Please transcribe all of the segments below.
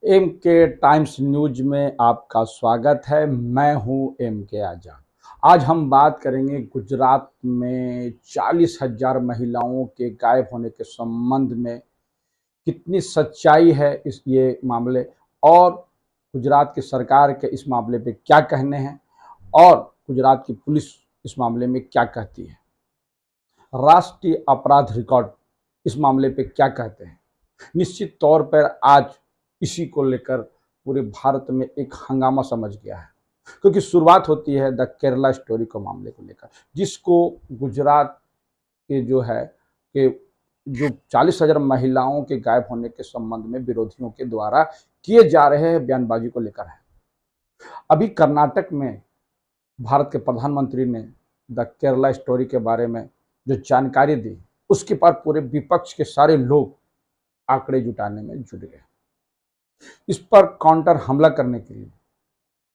M के times news में आपका स्वागत है। मैं हूं एम के आजाद। आज हम बात करेंगे गुजरात में 40,000 महिलाओं के गायब होने के संबंध में कितनी सच्चाई है इस ये मामले, और गुजरात की सरकार के इस मामले पे क्या कहने हैं, और गुजरात की पुलिस इस मामले में क्या कहती है। राष्ट्रीय अपराध रिकॉर्ड इस मामले पे क्या कहते हैं। निश्चित तौर पर आज इसी को लेकर पूरे भारत में एक हंगामा समझ गया है, क्योंकि शुरुआत होती है द केरला स्टोरी को मामले को लेकर, जिसको गुजरात के जो है कि जो 40,000 महिलाओं के गायब होने के संबंध में विरोधियों के द्वारा किए जा रहे हैं बयानबाजी को लेकर है। अभी कर्नाटक में भारत के प्रधानमंत्री ने द केरला स्टोरी के बारे में जो जानकारी दी, उसके बाद पूरे विपक्ष के सारे लोग आंकड़े जुटाने में जुट गए। इस पर काउंटर हमला करने के लिए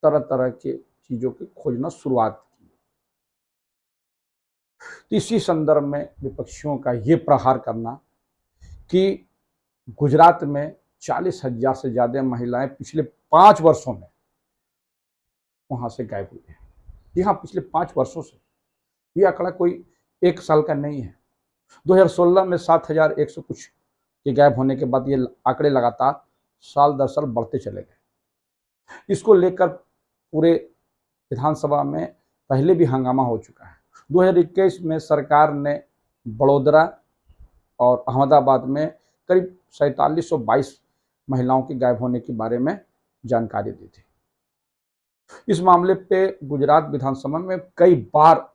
तरह तरह के चीजों की खोजना शुरुआत की। तो इसी संदर्भ में विपक्षियों का ये प्रहार करना कि गुजरात में 40,000 से ज्यादा महिलाएं पिछले 5 वर्षों में वहां से गायब हुई है। जी हाँ, पिछले 5 वर्षों से। ये आंकड़ा कोई एक साल का नहीं है। 2016 में 7,100 कुछ के गायब होने के बाद ये आंकड़े लगातार साल दर साल बढ़ते चले गए। इसको लेकर पूरे विधानसभा में पहले भी हंगामा हो चुका है। 2021 में सरकार ने बड़ोदरा और अहमदाबाद में करीब 4722 महिलाओं के गायब होने के बारे में जानकारी दी थी। इस मामले पे गुजरात विधानसभा में कई बार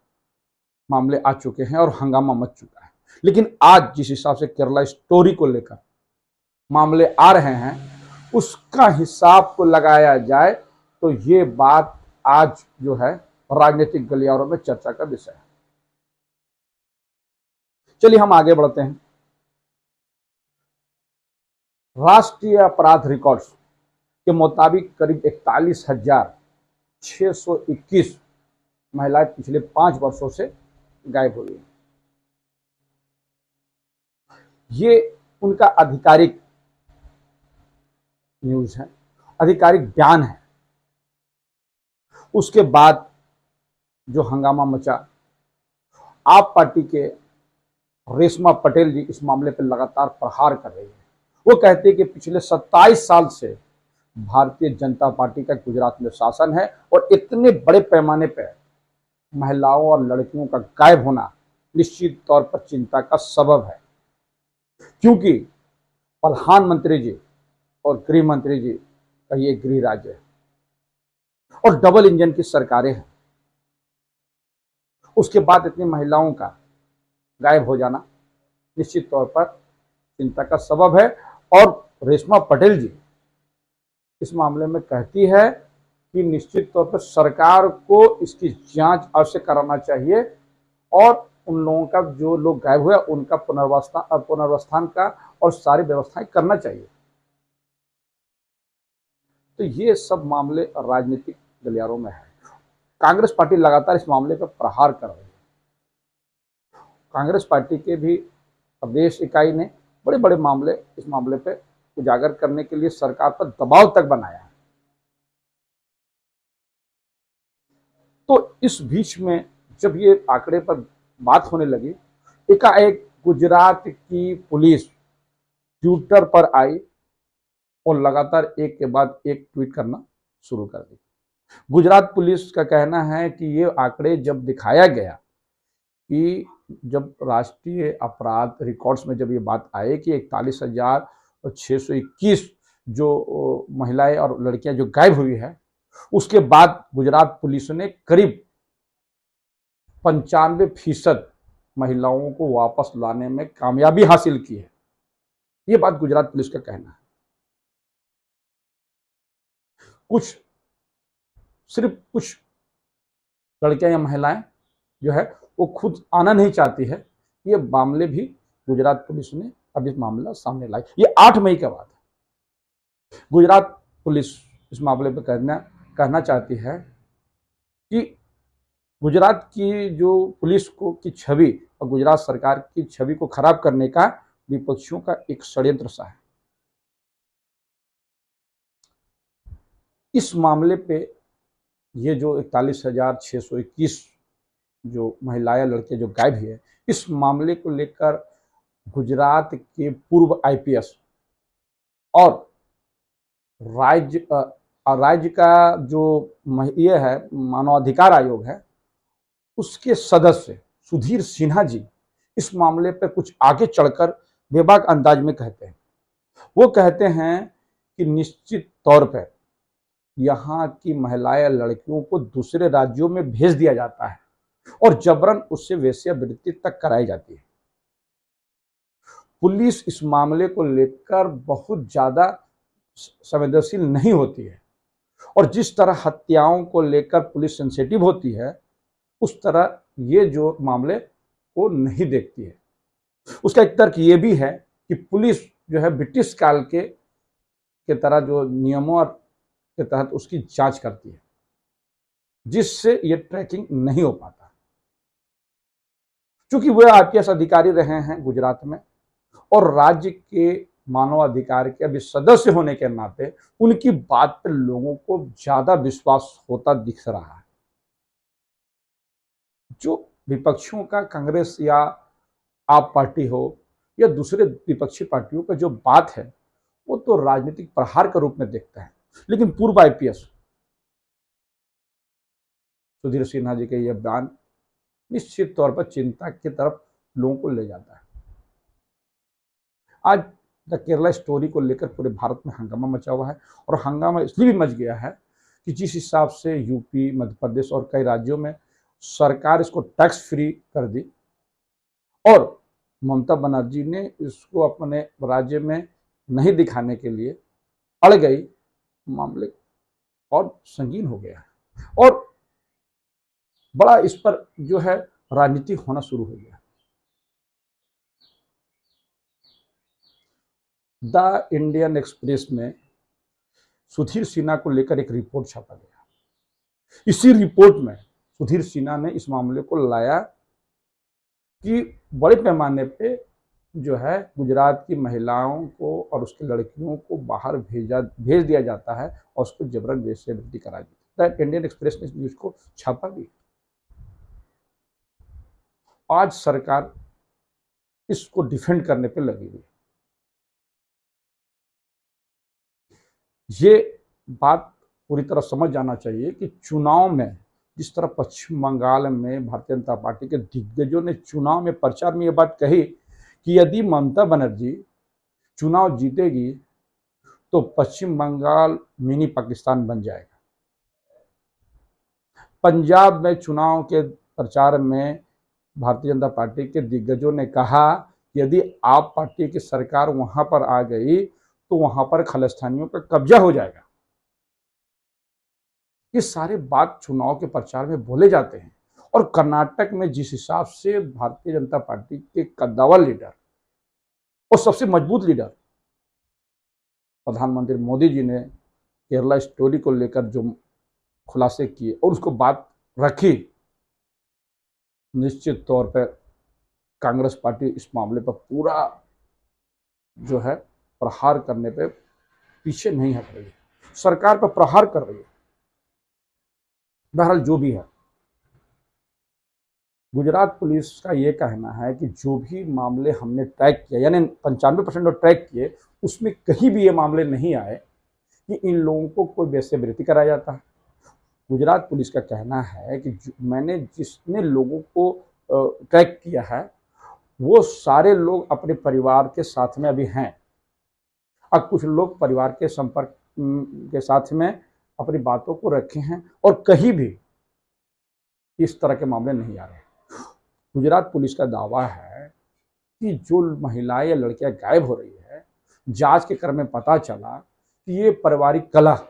मामले आ चुके हैं और हंगामा मच चुका है। लेकिन आज जिस हिसाब से केरला स्टोरी को लेकर मामले आ रहे हैं, उसका हिसाब को लगाया जाए तो ये बात आज जो है राजनीतिक गलियारों में चर्चा का विषय है। चलिए हम आगे बढ़ते हैं। राष्ट्रीय अपराध रिकॉर्ड्स के मुताबिक करीब 41,621 महिलाएं पिछले 5 वर्षों से गायब हुई हैं। ये उनका आधिकारिक न्यूज है, आधिकारिक बयान है। उसके बाद जो हंगामा मचा, आप पार्टी के रेशमा पटेल जी इस मामले पर लगातार प्रहार कर रही है। वो कहते हैं कि पिछले 27 साल से भारतीय जनता पार्टी का गुजरात में शासन है और इतने बड़े पैमाने पर महिलाओं और लड़कियों का गायब होना निश्चित तौर पर चिंता का सबब है, क्योंकि प्रधानमंत्री जी और गृह मंत्री जी का ये गृह राज्य है और डबल इंजन की सरकारें हैं। उसके बाद इतनी महिलाओं का गायब हो जाना निश्चित तौर पर चिंता का सबब है। और रेशमा पटेल जी इस मामले में कहती है कि निश्चित तौर पर सरकार को इसकी जांच अवश्य कराना चाहिए और उन लोगों का, जो लोग गायब हुए, उनका पुनर्वास्थान का और सारी व्यवस्थाएं करना चाहिए। तो ये सब मामले राजनीतिक गलियारों में है। कांग्रेस पार्टी लगातार इस मामले पर प्रहार कर रही है। कांग्रेस पार्टी के भी प्रदेश इकाई ने बड़े बड़े मामले इस मामले पे उजागर करने के लिए सरकार पर दबाव तक बनाया है। तो इस बीच में जब ये आंकड़े पर बात होने लगी, एकाएक गुजरात की पुलिस ट्विटर पर आई और लगातार एक के बाद एक ट्वीट करना शुरू कर दी। गुजरात पुलिस का कहना है कि ये आंकड़े जब दिखाया गया कि जब राष्ट्रीय अपराध रिकॉर्ड्स में जब ये बात आई कि 41,621 जो महिलाएं और लड़कियां जो गायब हुई है, उसके बाद गुजरात पुलिस ने करीब 95% महिलाओं को वापस लाने में कामयाबी हासिल की है। ये बात गुजरात पुलिस का कहना है। सिर्फ कुछ लड़कियां या महिलाएं जो है वो खुद आना नहीं चाहती है। ये मामले भी गुजरात पुलिस ने अब इस मामला सामने लाई। ये 8 मई का बात है। गुजरात पुलिस इस मामले पर कहना चाहती है कि गुजरात की जो पुलिस को की छवि और गुजरात सरकार की छवि को खराब करने का विपक्षियों का एक षड्यंत्र सा है। इस मामले पे ये जो 41,621 जो महिलाएं लड़के जो गायब हुए, इस मामले को लेकर गुजरात के पूर्व आईपीएस और राज्य का जो ये है मानवाधिकार आयोग है, उसके सदस्य सुधीर सिन्हा जी इस मामले पर कुछ आगे चढ़कर बेबाक अंदाज में कहते हैं। वो कहते हैं कि निश्चित तौर पर यहाँ की महिलाएं लड़कियों को दूसरे राज्यों में भेज दिया जाता है और जबरन उससे वेश्यावृत्ति तक कराई जाती है। पुलिस इस मामले को लेकर बहुत ज्यादा संवेदनशील नहीं होती है और जिस तरह हत्याओं को लेकर पुलिस सेंसिटिव होती है, उस तरह ये जो मामले को नहीं देखती है। उसका एक तर्क ये भी है कि पुलिस जो है ब्रिटिश काल के तरह जो नियमों के तहत उसकी जांच करती है, जिससे ये ट्रैकिंग नहीं हो पाता। क्योंकि वे आईपीएस अधिकारी रहे हैं गुजरात में और राज्य के मानवाधिकार के अभी सदस्य होने के नाते उनकी बात पर लोगों को ज्यादा विश्वास होता दिख रहा है। जो विपक्षियों का कांग्रेस या आप पार्टी हो या दूसरे विपक्षी पार्टियों का जो बात है, वो तो राजनीतिक प्रहार के रूप में देखता है, लेकिन पूर्व आईपीएस सुधीर सिन्हा जी के यह बयान निश्चित तौर पर चिंता की तरफ लोगों को ले जाता है। आज द केरला स्टोरी को लेकर पूरे भारत में हंगामा मचा हुआ है और हंगामा इसलिए भी मच गया है कि जिस हिसाब से यूपी, मध्य प्रदेश और कई राज्यों में सरकार इसको टैक्स फ्री कर दी और ममता बनर्जी ने इसको अपने राज्य में नहीं दिखाने के लिए अड़ गई, मामले और संगीन हो गया है और बड़ा इस पर जो है राजनीति होना शुरू हो गया। द इंडियन एक्सप्रेस में सुधीर सिन्हा को लेकर एक रिपोर्ट छापा गया। इसी रिपोर्ट में सुधीर सिन्हा ने इस मामले को लाया कि बड़े पैमाने पे जो है गुजरात की महिलाओं को और उसकी लड़कियों को बाहर भेज दिया जाता है और उसको जबरन वेश्यावृत्ति करा दी। द इंडियन एक्सप्रेस ने इस न्यूज को छापा भी। आज सरकार इसको डिफेंड करने पे लगी हुई। ये बात पूरी तरह समझ जाना चाहिए कि चुनाव में जिस तरह पश्चिम बंगाल में भारतीय जनता पार्टी के दिग्गजों ने चुनाव में प्रचार में ये बात कही कि यदि ममता बनर्जी चुनाव जीतेगी तो पश्चिम बंगाल मिनी पाकिस्तान बन जाएगा। पंजाब में चुनाव के प्रचार में भारतीय जनता पार्टी के दिग्गजों ने कहा कि यदि आप पार्टी की सरकार वहां पर आ गई तो वहां पर खालिस्तानियों का कब्जा हो जाएगा। ये सारे बात चुनाव के प्रचार में बोले जाते हैं और कर्नाटक में जिस हिसाब से भारतीय जनता पार्टी के कद्दावर लीडर और सबसे मजबूत लीडर प्रधानमंत्री मोदी जी ने केरला स्टोरी को लेकर जो खुलासे किए और उसको बात रखी, निश्चित तौर पर कांग्रेस पार्टी इस मामले पर पूरा जो है प्रहार करने पे पीछे नहीं हट रही है, सरकार पर प्रहार कर रही है। बहरहाल जो भी है, गुजरात पुलिस का ये कहना है कि जो भी मामले हमने ट्रैक किया, यानी 95% ट्रैक किए, उसमें कहीं भी ये मामले नहीं आए कि इन लोगों को कोई वेश्यावृत्ति कराया जाता है। गुजरात पुलिस का कहना है कि मैंने जितने लोगों को ट्रैक किया है वो सारे लोग अपने परिवार के साथ में अभी हैं। अब कुछ लोग परिवार के संपर्क के साथ में अपनी बातों को रखे हैं और कहीं भी इस तरह के मामले नहीं आ रहे। गुजरात पुलिस का दावा है कि जो महिलाएं या लड़कियां गायब हो रही है, जांच के क्रम में पता चला कि ये पारिवारिक कलह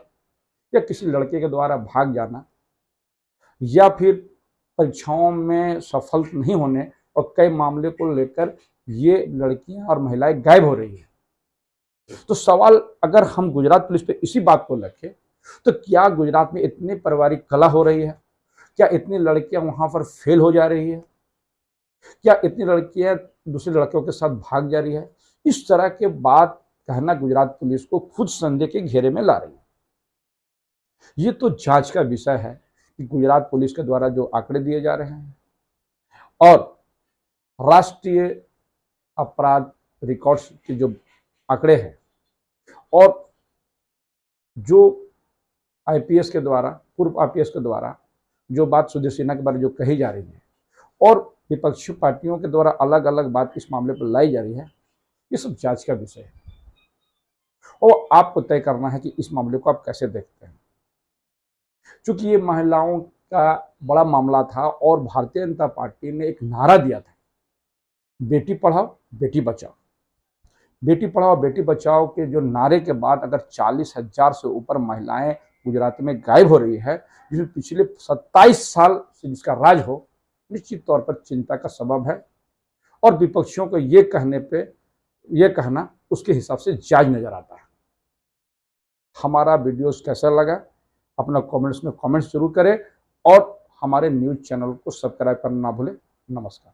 या किसी लड़के के द्वारा भाग जाना या फिर परीक्षाओं में सफल नहीं होने और कई मामले को लेकर ये लड़कियां और महिलाएं गायब हो रही है। तो सवाल अगर हम गुजरात पुलिस पे इसी बात को रखें तो क्या गुजरात में इतनी पारिवारिक कलह हो रही है? क्या इतनी लड़कियां वहां पर फेल हो जा रही है? क्या इतनी लड़कियां दूसरे लड़कियों के साथ भाग जा रही है? इस तरह के बात कहना गुजरात पुलिस को खुद संदेह के घेरे में ला रही है। ये तो जांच का विषय है कि गुजरात पुलिस के द्वारा जो आंकड़े दिए जा रहे हैं और राष्ट्रीय अपराध रिकॉर्ड्स के जो आंकड़े हैं और जो आईपीएस के द्वारा, पूर्व आईपीएस के द्वारा जो बात सुधीर सिन्हा के बारे में जो कही जा रही है और विपक्षी पार्टियों के द्वारा अलग अलग बात इस मामले पर लाई जा रही है, ये सब जांच का विषय है और आपको तय करना है कि इस मामले को आप कैसे देखते हैं। चूंकि ये महिलाओं का बड़ा मामला था और भारतीय जनता पार्टी ने एक नारा दिया था, बेटी पढ़ाओ बेटी बचाओ। बेटी पढ़ाओ बेटी बचाओ के जो नारे के बाद अगर 40,000 से ऊपर महिलाएं गुजरात में गायब हो रही है, जिसमें पिछले 27 साल से जिसका राज हो, निश्चित तौर पर चिंता का सबब है और विपक्षियों को ये कहना उसके हिसाब से जायज नजर आता है। हमारा वीडियोस कैसा लगा अपना कमेंट्स में कमेंट्स जरूर करें और हमारे न्यूज चैनल को सब्सक्राइब करना ना भूलें। नमस्कार।